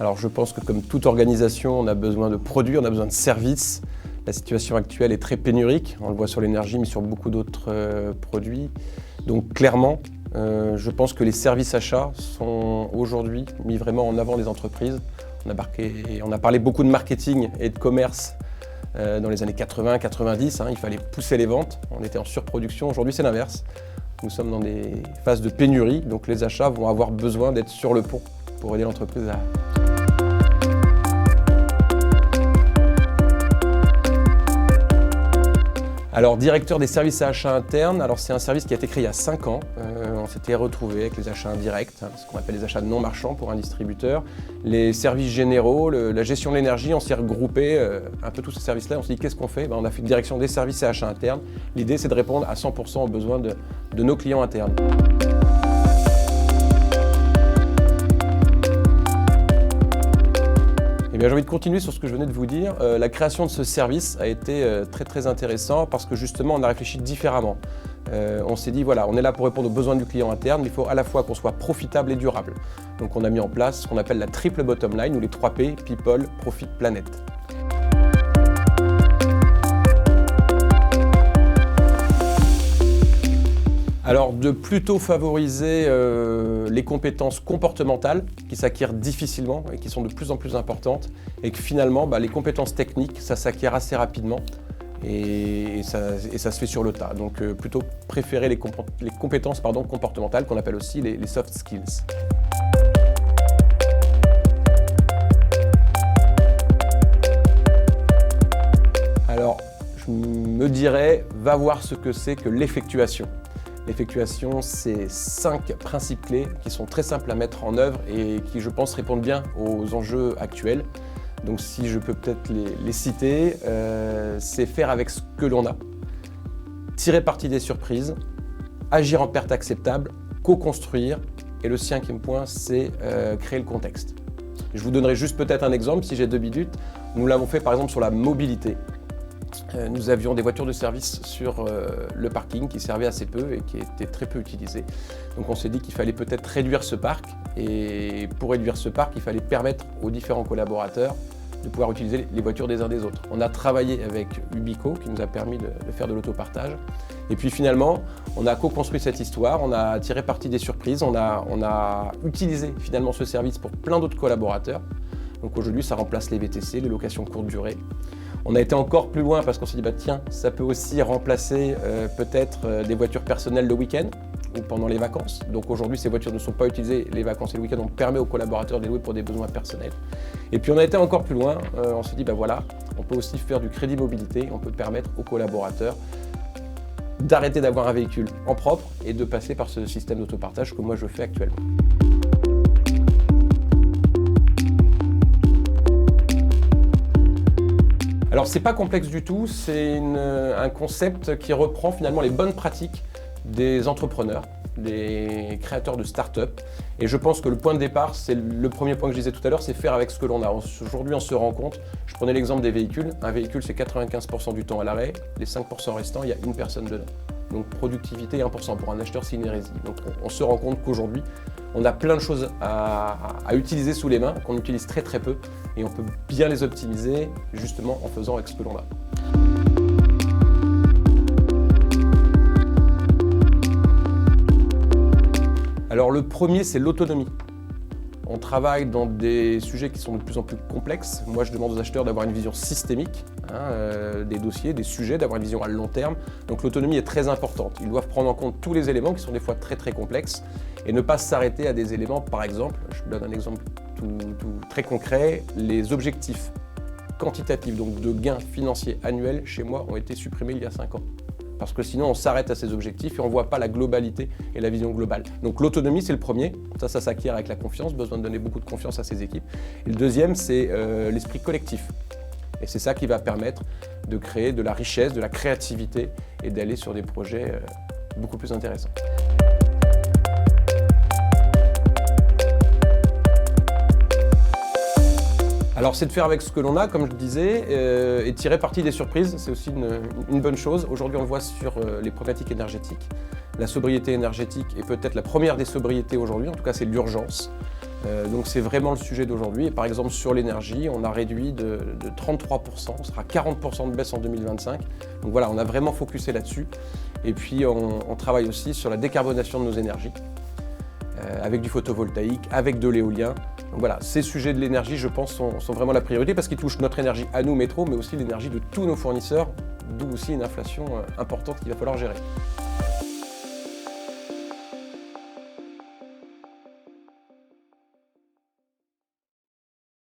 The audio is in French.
Alors je pense que comme toute organisation, on a besoin de produits, on a besoin de services. La situation actuelle est très pénurique, on le voit sur l'énergie mais sur beaucoup d'autres produits. Donc clairement, je pense que les services achats sont aujourd'hui mis vraiment en avant des entreprises. On a parlé beaucoup de marketing et de commerce dans les années 80-90, il fallait pousser les ventes, on était en surproduction. Aujourd'hui c'est l'inverse, nous sommes dans des phases de pénurie, donc les achats vont avoir besoin d'être sur le pont pour aider l'entreprise à... Alors, directeur des services à achats internes, c'est un service qui a été créé il y a 5 ans. On s'était retrouvé avec les achats indirects, ce qu'on appelle les achats non marchands pour un distributeur. Les services généraux, la gestion de l'énergie, on s'y est regroupé un peu tous ces services-là. On s'est dit qu'est-ce qu'on fait? On a fait une direction des services à achats internes. L'idée, c'est de répondre à 100% aux besoins de nos clients internes. J'ai envie de continuer sur ce que je venais de vous dire. La création de ce service a été très intéressant parce que justement on a réfléchi différemment. On s'est dit voilà, on est là pour répondre aux besoins du client interne, mais il faut à la fois qu'on soit profitable et durable. Donc on a mis en place ce qu'on appelle la triple bottom line ou les 3 P, People, Profit, Planet. Alors de plutôt favoriser les compétences comportementales qui s'acquièrent difficilement et qui sont de plus en plus importantes et que finalement les compétences techniques ça s'acquiert assez rapidement et ça se fait sur le tas. Donc plutôt préférer les compétences comportementales qu'on appelle aussi les soft skills. Alors je me dirais va voir ce que c'est que l'effectuation. L'effectuation, c'est 5 principes clés qui sont très simples à mettre en œuvre et qui, je pense, répondent bien aux enjeux actuels. Donc si je peux peut-être les citer, c'est faire avec ce que l'on a, tirer parti des surprises, agir en perte acceptable, co-construire et le 5e point, c'est créer le contexte. Je vous donnerai juste peut-être un exemple, si j'ai 2 minutes. Nous l'avons fait par exemple sur la mobilité. Nous avions des voitures de service sur le parking qui servaient assez peu et qui étaient très peu utilisées. Donc on s'est dit qu'il fallait peut-être réduire ce parc et pour réduire ce parc, il fallait permettre aux différents collaborateurs de pouvoir utiliser les voitures des uns des autres. On a travaillé avec Ubico qui nous a permis de faire de l'autopartage. Et puis finalement, on a co-construit cette histoire, on a tiré parti des surprises, on a utilisé finalement ce service pour plein d'autres collaborateurs. Donc aujourd'hui, ça remplace les VTC, les locations courte durée. On a été encore plus loin parce qu'on s'est dit tiens, ça peut aussi remplacer peut-être des voitures personnelles le week-end ou pendant les vacances. Donc aujourd'hui, ces voitures ne sont pas utilisées les vacances et le week-end, on permet aux collaborateurs de les louer pour des besoins personnels. Et puis on a été encore plus loin, on s'est dit voilà, on peut aussi faire du crédit mobilité, on peut permettre aux collaborateurs d'arrêter d'avoir un véhicule en propre et de passer par ce système d'autopartage que moi je fais actuellement. Alors c'est pas complexe du tout, c'est un concept qui reprend finalement les bonnes pratiques des entrepreneurs, des créateurs de start-up. Et je pense que le point de départ, c'est le premier point que je disais tout à l'heure, c'est faire avec ce que l'on a. Aujourd'hui on se rend compte, je prenais l'exemple des véhicules, un véhicule c'est 95% du temps à l'arrêt, les 5% restants, il y a une personne dedans. Donc productivité 1%, pour un acheteur c'est une hérésie. Donc on se rend compte qu'aujourd'hui, on a plein de choses à utiliser sous les mains, qu'on utilise très peu, et on peut bien les optimiser justement en faisant avec ce que l'on a. Alors le premier, c'est l'autonomie. On travaille dans des sujets qui sont de plus en plus complexes. Moi, je demande aux acheteurs d'avoir une vision systémique des dossiers, des sujets, d'avoir une vision à long terme. Donc l'autonomie est très importante. Ils doivent prendre en compte tous les éléments qui sont des fois très complexes et ne pas s'arrêter à des éléments, par exemple, je vous donne un exemple très concret, les objectifs quantitatifs, donc de gains financiers annuels, chez moi, ont été supprimés il y a 5 ans. Parce que sinon on s'arrête à ces objectifs et on ne voit pas la globalité et la vision globale. Donc l'autonomie c'est le premier, ça s'acquiert avec la confiance, besoin de donner beaucoup de confiance à ses équipes. Et le deuxième c'est l'esprit collectif. Et c'est ça qui va permettre de créer de la richesse, de la créativité et d'aller sur des projets beaucoup plus intéressants. Alors c'est de faire avec ce que l'on a, comme je le disais, et tirer parti des surprises, c'est aussi une bonne chose. Aujourd'hui on le voit sur les problématiques énergétiques. La sobriété énergétique est peut-être la première des sobriétés aujourd'hui, en tout cas c'est l'urgence. Donc c'est vraiment le sujet d'aujourd'hui. Et par exemple sur l'énergie, on a réduit de 33%, on sera 40% de baisse en 2025. Donc voilà, on a vraiment focusé là-dessus. Et puis on travaille aussi sur la décarbonation de nos énergies, avec du photovoltaïque, avec de l'éolien. Donc voilà, ces sujets de l'énergie, je pense, sont vraiment la priorité parce qu'ils touchent notre énergie à nous, métro, mais aussi l'énergie de tous nos fournisseurs, d'où aussi une inflation importante qu'il va falloir gérer.